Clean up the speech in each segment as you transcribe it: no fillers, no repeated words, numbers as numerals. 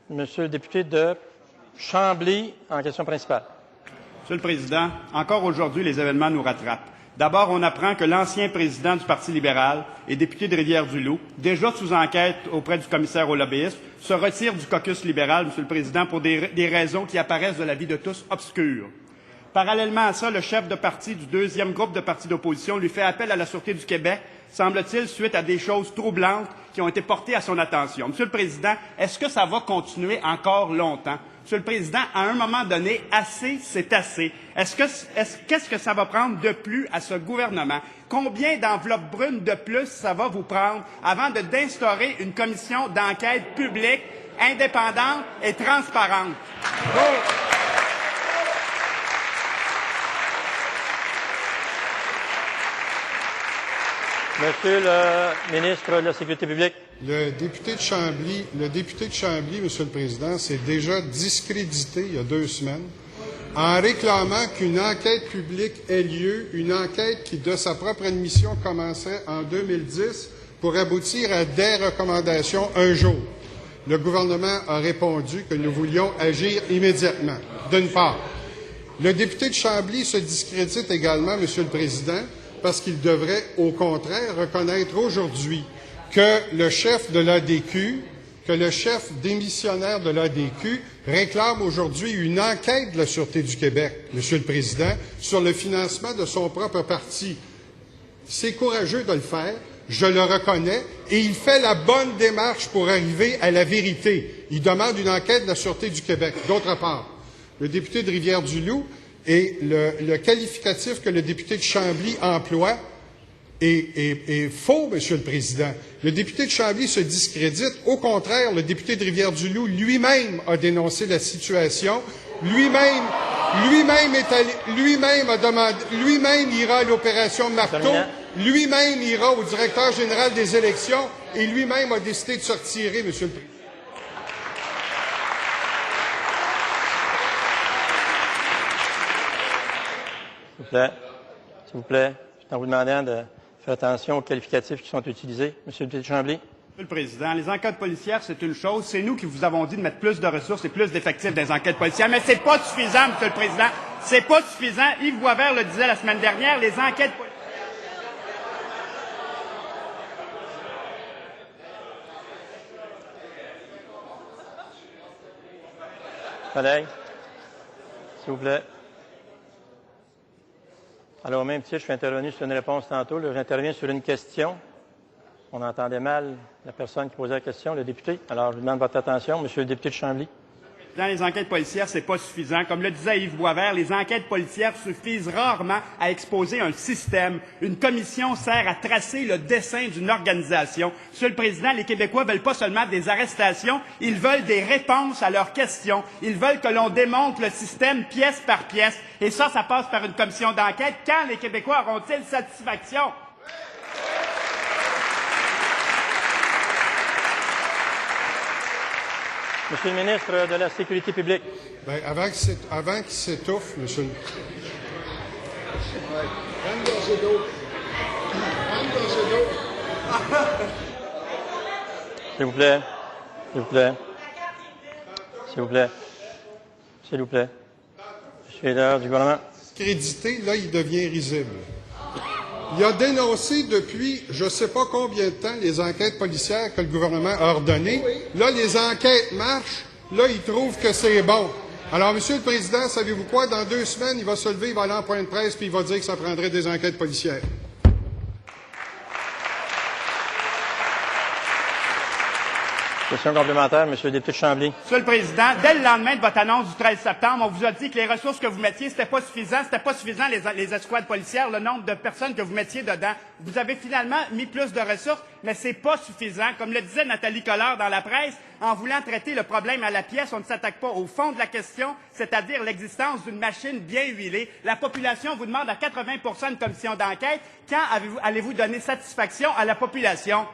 Monsieur le député de Chambly, en question principale. Monsieur le Président, encore aujourd'hui, les événements nous rattrapent. D'abord, on apprend que l'ancien président du Parti libéral et député de Rivière-du-Loup, déjà sous enquête auprès du commissaire au lobbyisme, se retire du caucus libéral, Monsieur le Président, pour des raisons qui apparaissent de la vie de tous obscures. Parallèlement à ça, le chef de parti du deuxième groupe de partis d'opposition lui fait appel à la Sûreté du Québec, semble-t-il, suite à des choses troublantes qui ont été portées à son attention. Monsieur le Président, est-ce que ça va continuer encore longtemps? Monsieur le Président, à un moment donné, assez, c'est assez. Qu'est-ce que ça va prendre de plus à ce gouvernement? Combien d'enveloppes brunes de plus ça va vous prendre avant d'instaurer une commission d'enquête publique, indépendante et transparente? Monsieur le ministre de la Sécurité publique. Le député de Chambly, Monsieur le Président, s'est déjà discrédité il y a 2 semaines en réclamant qu'une enquête publique ait lieu, une enquête qui, de sa propre admission, commençait en 2010 pour aboutir à des recommandations un jour. Le gouvernement a répondu que nous voulions agir immédiatement, d'une part. Le député de Chambly se discrédite également, Monsieur le Président, parce qu'il devrait, au contraire, reconnaître aujourd'hui que le chef de l'ADQ, que le chef démissionnaire de l'ADQ réclame aujourd'hui une enquête de la Sûreté du Québec, Monsieur le Président, sur le financement de son propre parti. C'est courageux de le faire, je le reconnais, et il fait la bonne démarche pour arriver à la vérité. Il demande une enquête de la Sûreté du Québec. D'autre part, le député de Rivière-du-Loup et le qualificatif que le député de Chambly emploie est faux, Monsieur le Président. Le député de Chambly se discrédite. Au contraire, le député de Rivière-du-Loup lui-même a dénoncé la situation. Lui-même a demandé, lui-même ira à l'opération Marteau. Lui-même ira au directeur général des élections et lui-même a décidé de se retirer, Monsieur le Président. S'il vous plaît, je suis en vous demandant de faire attention aux qualificatifs qui sont utilisés. Monsieur le député de Chambly. Monsieur le Président, les enquêtes policières, c'est une chose. C'est nous qui vous avons dit de mettre plus de ressources et plus d'effectifs dans les enquêtes policières. Mais c'est pas suffisant, Monsieur le Président. C'est pas suffisant. Yves Boisvert le disait la semaine dernière, les enquêtes policières. Collègues, s'il vous plaît. Alors, au même titre, je suis intervenu sur une réponse tantôt. J'interviens sur une question. On entendait mal la personne qui posait la question, le député. Alors, je vous demande votre attention, Monsieur le député de Chambly. Dans les enquêtes policières, c'est pas suffisant. Comme le disait Yves Boisvert, les enquêtes policières suffisent rarement à exposer un système. Une commission sert à tracer le dessin d'une organisation. Monsieur le Président, les Québécois veulent pas seulement des arrestations, ils veulent des réponses à leurs questions. Ils veulent que l'on démonte le système pièce par pièce. Et ça passe par une commission d'enquête. Quand les Québécois auront-ils satisfaction? Monsieur le ministre de la Sécurité publique. Bien, avant qu'il s'étouffe, Monsieur le... S'il vous plaît. S'il vous plaît. S'il vous plaît. S'il vous plaît. Je suis leader du gouvernement. Crédité, là, il devient risible. Il a dénoncé depuis je ne sais pas combien de temps les enquêtes policières que le gouvernement a ordonnées. Là, les enquêtes marchent. Là, il trouve que c'est bon. Alors, Monsieur le Président, savez-vous quoi? Dans 2 semaines, il va se lever, il va aller en point de presse, puis il va dire que ça prendrait des enquêtes policières. Question complémentaire, Monsieur le député de Chambly. Monsieur le Président, dès le lendemain de votre annonce du 13 septembre, on vous a dit que les ressources que vous mettiez, c'était pas suffisant les escouades policières, le nombre de personnes que vous mettiez dedans. Vous avez finalement mis plus de ressources, mais c'est pas suffisant. Comme le disait Nathalie Collard dans la presse, en voulant traiter le problème à la pièce, on ne s'attaque pas au fond de la question, c'est-à-dire l'existence d'une machine bien huilée. La population vous demande à 80% une commission d'enquête. Quand allez-vous donner satisfaction à la population?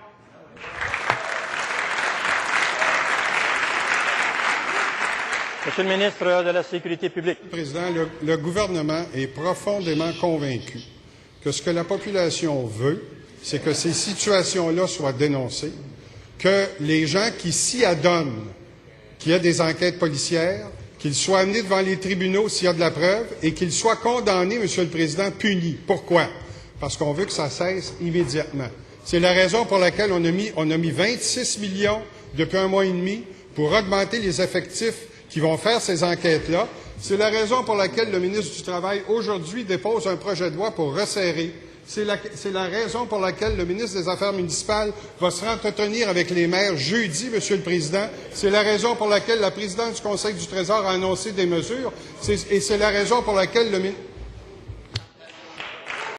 Monsieur le ministre de la Sécurité publique. Président, le gouvernement est profondément convaincu que ce que la population veut, c'est que ces situations-là soient dénoncées, que les gens qui s'y adonnent, qu'il y ait des enquêtes policières, qu'il soit amené devant les tribunaux s'il y a de la preuve et qu'il soit condamné, Monsieur le Président, puni. Pourquoi? Parce qu'on veut que ça cesse immédiatement. C'est la raison pour laquelle on a mis 26 millions depuis 1 mois et demi pour augmenter les effectifs qui vont faire ces enquêtes-là. C'est la raison pour laquelle le ministre du Travail, aujourd'hui, dépose un projet de loi pour resserrer. C'est la raison pour laquelle le ministre des Affaires municipales va se entretenir avec les maires jeudi, Monsieur le Président. C'est la raison pour laquelle la présidente du Conseil du Trésor a annoncé des mesures. Et c'est la raison pour laquelle le ministre...